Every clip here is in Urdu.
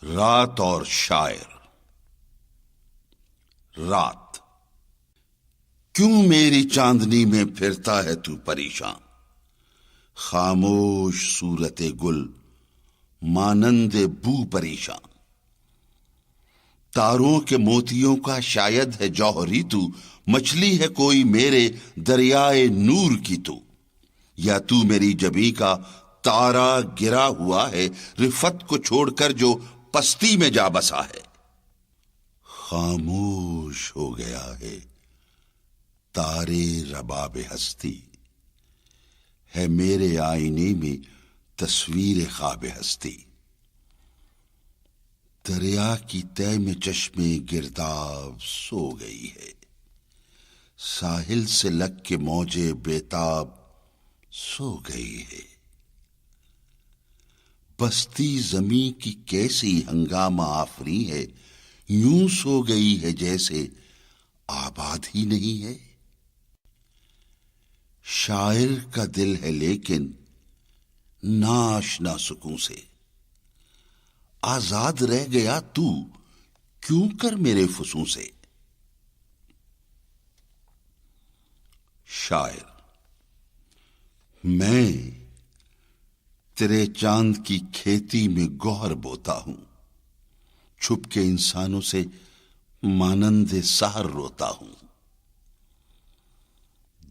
رات اور شاعر۔ رات، کیوں میری چاندنی میں پھرتا ہے تو پریشان؟ خاموش صورت گل مانند بو پریشان، تاروں کے موتیوں کا شاید ہے جوہری تو، مچھلی ہے کوئی میرے دریائے نور کی تو، یا تو میری جبیں کا تارا گرا ہوا ہے رفت کو چھوڑ کر جو پستی میں جا بسا ہے۔ خاموش ہو گیا ہے تارے رباب ہستی، ہے میرے آئینے میں تصویر خواب ہستی۔ دریا کی تہ میں چشمے گرداب سو گئی ہے، ساحل سے لگ کے موجے بیتاب سو گئی ہے۔ بستی زمیں کی کیسی ہنگامہ آفری ہے، یوں سو گئی ہے جیسے آباد ہی نہیں ہے۔ شاعر کا دل ہے لیکن ناشنا سکون سے، آزاد رہ گیا تو کیوں کر میرے فسوں سے۔ شاعر، میں تیرے چاند کی کھیتی میں گوہر بوتا ہوں، چھپ کے انسانوں سے مانند سحر روتا ہوں۔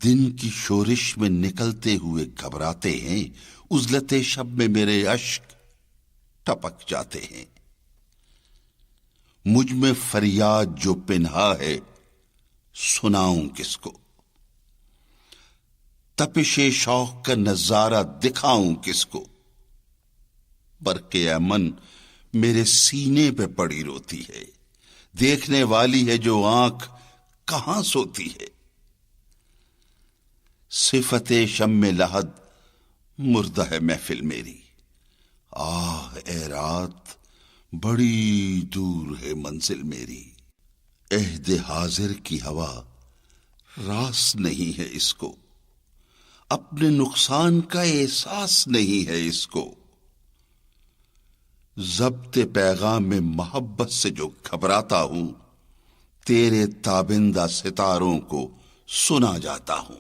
دن کی شورش میں نکلتے ہوئے گھبراتے ہیں، عزلت شب میں میرے اشک ٹپک جاتے ہیں۔ مجھ میں فریاد جو پنہا ہے سناؤں کس کو، تپش شوق کا نظارہ دکھاؤں کس کو۔ برق امن میرے سینے پہ پڑی روتی ہے، دیکھنے والی ہے جو آنکھ کہاں سوتی ہے۔ صفت شم لحد مردہ ہے محفل میری، آہ اے رات بڑی دور ہے منزل میری۔ عہد حاضر کی ہوا راس نہیں ہے اس کو، اپنے نقصان کا احساس نہیں ہے اس کو۔ ضبط پیغام میں محبت سے جو گھبراتا ہوں، تیرے تابندہ ستاروں کو سنا جاتا ہوں۔